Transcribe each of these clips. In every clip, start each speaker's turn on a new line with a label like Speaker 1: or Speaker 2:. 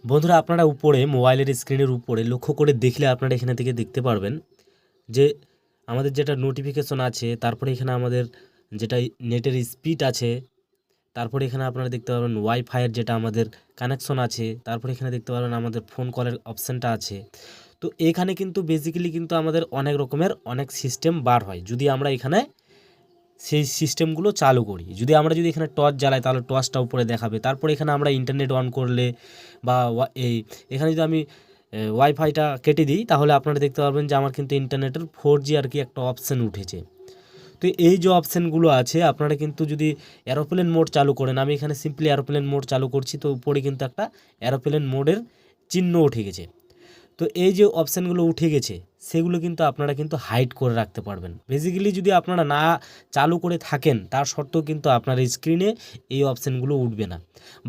Speaker 1: বন্ধুরা আপনারা উপরে মোবাইলের স্ক্রিনের উপরে লক্ষ্য করে দেখলে আপনারা এখানে থেকে দেখতে পারবেন যে আমাদের যেটা নোটিফিকেশন আছে, তারপরে এখানে আমাদের যেটা নেটের স্পিড আছে, তারপরে এখানে আপনারা দেখতে পারবেন ওয়াইফাইয়ের যেটা আমাদের কানেকশন আছে, তারপরে এখানে দেখতে পারবেন আমাদের ফোন কলের অপশানটা আছে। তো এখানে কিন্তু বেসিক্যালি কিন্তু আমাদের অনেক রকমের অনেক সিস্টেম বার হয় যদি আমরা এখানে সেই সিস্টেমগুলো চালু করি। যদি এখানে টর্চ জ্বালাই তাহলে টর্চটা উপরে দেখাবে। তারপরে এখানে আমরা ইন্টারনেট অন করলে বা এখানে যদি আমি ওয়াইফাইটা কেটে দিই তাহলে আপনারা দেখতে পারবেন যে আমার কিন্তু ইন্টারনেটের 4G আর কি একটা অপশান উঠেছে। তো এই যে অপশানগুলো আছে আপনারা কিন্তু যদি এরোপ্লেন মোড চালু করেন, আমি এখানে সিম্পলি এরোপ্লেন মোড চালু করছি, তো উপরে কিন্তু একটা এরোপ্লেন মোডের চিহ্ন উঠে গেছে। তো এই যে অপশানগুলো উঠে গেছে সেগুলো কিন্তু আপনারা কিন্তু হাইড করে রাখতে পারবেন। বেসিক্যালি যদি আপনারা না চালু করে থাকেন তার সত্ত্বেও কিন্তু আপনার স্ক্রিনে এই অপশানগুলো উঠবে না।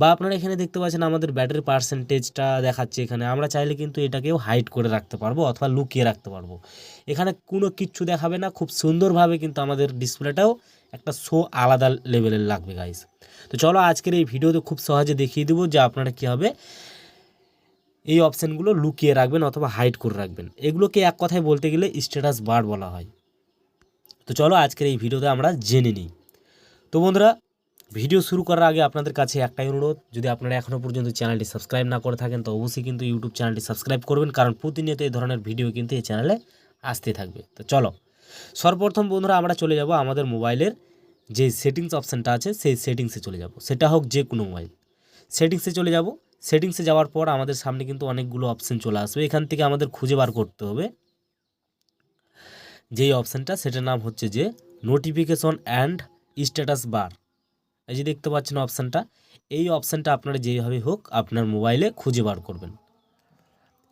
Speaker 1: বা আপনারা এখানে দেখতে পাচ্ছেন আমাদের ব্যাটারি পার্সেন্টেজটা দেখাচ্ছে, এখানে আমরা চাইলে কিন্তু এটাকেও হাইড করে রাখতে পারবো অথবা লুকিয়ে রাখতে পারবো। এখানে কোনো কিচ্ছু দেখাবে না, খুব সুন্দরভাবে কিন্তু আমাদের ডিসপ্লেটাও একটা শো আলাদা লেভেলের লাগবে গাইস। তো চলো আজকের এই ভিডিওতে খুব সহজে দেখিয়ে দেবো যে আপনারা কীভাবে এই অপশানগুলো লুকিয়ে রাখবেন অথবা হাইড করে রাখবেন। এগুলোকে এক কথায় বলতে গেলে স্ট্যাটাস বার বলা হয়। তো চলো আজকের এই ভিডিওতে আমরা জেনে নিই। তো বন্ধুরা, ভিডিও শুরু করার আগে আপনাদের কাছে একটাই অনুরোধ, যদি আপনারা এখনও পর্যন্ত চ্যানেলটি সাবস্ক্রাইব না করে থাকেন তো অবশ্যই কিন্তু ইউটিউব চ্যানেলটি সাবস্ক্রাইব করবেন, কারণ প্রতিনিয়ত এই ধরনের ভিডিও কিন্তু এই চ্যানেলে আসতে থাকবে। তো চলো সর্বপ্রথম বন্ধুরা আমরা চলে যাব আমাদের মোবাইলের যে সেটিংস অপশানটা আছে সেই সেটিংসে চলে যাব, সেটা হোক যে কোনো মোবাইল। সেটিংসে চলে যাব। সেটিংসে যাওয়ার পর আমাদের সামনে কিন্তু অনেকগুলো অপশান চলে আসবে। এখান থেকে আমাদের খুঁজে বার করতে হবে যেই অপশানটা, সেটার নাম হচ্ছে যে নোটিফিকেশন অ্যান্ড স্ট্যাটাস বার। এই যে দেখতে পাচ্ছেন অপশানটা, এই অপশানটা আপনারা যেইভাবে হোক আপনার মোবাইলে খুঁজে বার করবেন।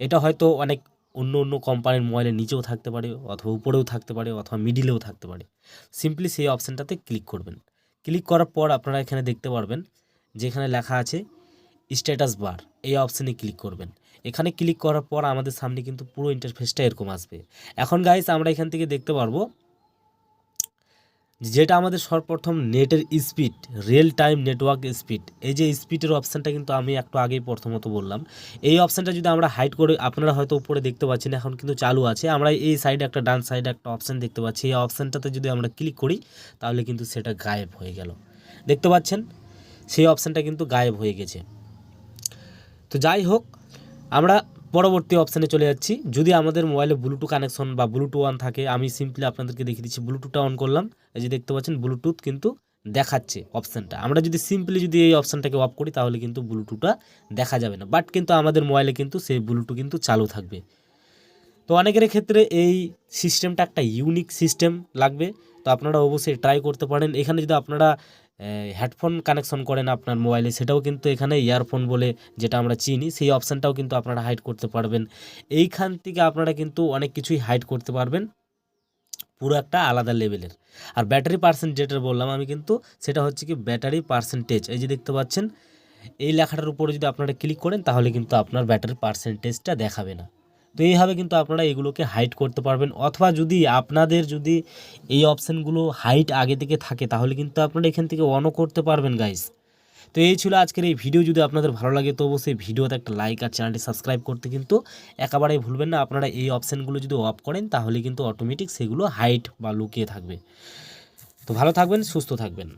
Speaker 1: এটা হয়তো অনেক অন্য কোম্পানির মোবাইলের নিচেও থাকতে পারে অথবা উপরেও থাকতে পারে অথবা মিডিলেও থাকতে পারে। সিম্পলি সেই অপশানটাতে ক্লিক করবেন। ক্লিক করার পর আপনারা এখানে দেখতে পারবেন যেখানে লেখা আছে স্ট্যাটাস বার, এই অপশানে ক্লিক করবেন। এখানে ক্লিক করার পর আমাদের সামনে কিন্তু পুরো ইন্টারফেসটা এরকম আসবে। এখন গাইস আমরা এখান থেকে দেখতে পারবো যেটা আমাদের সর্বপ্রথম নেটের speed, real time network speed. এই যে স্পিডের অপশানটা কিন্তু আমি একটু আগেই প্রথমত বললাম, এই অপশানটা যদি আমরা হাইড করে, আপনারা হয়তো উপরে দেখতে পাচ্ছেন এখন কিন্তু চালু আছে, আমরা এই সাইডে একটা ডান সাইডে একটা অপশান দেখতে পাচ্ছি, এই অপশানটাতে যদি আমরা ক্লিক করি তাহলে কিন্তু সেটা গায়েব হয়ে গেল। দেখতে পাচ্ছেন সেই অপশানটা কিন্তু গায়েব হয়ে গেছে। তো যাই হোক, আমরা পরবর্তী অপশানে চলে যাচ্ছি। যদি আমাদের মোবাইলে ব্লুটুথ কানেকশন বা ব্লুটুথ অন থাকে, আমি সিম্পলি আপনাদেরকে দেখিয়ে দিচ্ছি, ব্লুটুথটা অন করলাম, এই যে দেখতে পাচ্ছেন ব্লুটুথ কিন্তু দেখাচ্ছে অপশানটা। আমরা যদি সিম্পলি এই অপশানটাকে অফ করি তাহলে কিন্তু ব্লুটুথটা দেখা যাবে না, বাট কিন্তু আমাদের মোবাইলে কিন্তু সেই ব্লুটুথ কিন্তু চালু থাকবে। তো অনেকের ক্ষেত্রে এই সিস্টেমটা একটা ইউনিক সিস্টেম লাগবে, তো আপনারা অবশ্যই ট্রাই করতে পারেন। এখানে যদি আপনারা হেডফোন কানেকশন করেন আপনার মোবাইলে, সেটাও কিন্তু এখানে ইয়ারফোন বলে যেটা আমরা চিনি সেই অপশানটাও কিন্তু আপনারা হাইড করতে পারবেন। এইখান থেকে আপনারা কিন্তু অনেক কিছুই হাইড করতে পারবেন, পুরো একটা আলাদা লেভেলের। আর ব্যাটারি পার্সেন্ট যেটা বললাম আমি কিন্তু, সেটা হচ্ছে কি ব্যাটারি পার্সেন্টেজ। এই যে দেখতে পাচ্ছেন এই লেখাটার উপরে যদি আপনারা ক্লিক করেন তাহলে কিন্তু আপনার ব্যাটারি পার্সেন্টেজটা দেখাবে না। তো এইভাবে কিন্তু আপনারা এগুলোকে হাইড করতে পারবেন, অথবা যদি আপনাদের এই অপশানগুলো হাইড আগে থেকে থাকে তাহলে কিন্তু আপনারা এখান থেকে অনও করতে পারবেন গাইস। তো এই ছিল আজকের এই ভিডিও। যদি আপনাদের ভালো লাগে তো অবশ্যই ভিডিওতে একটা লাইক আর চ্যানেলটি সাবস্ক্রাইব করতে কিন্তু একেবারেই ভুলবেন না। আপনারা এই অপশানগুলো যদি অফ করেন তাহলে কিন্তু অটোমেটিক সেগুলো হাইড বা লুকিয়ে থাকবে। তো ভালো থাকবেন, সুস্থ থাকবেন।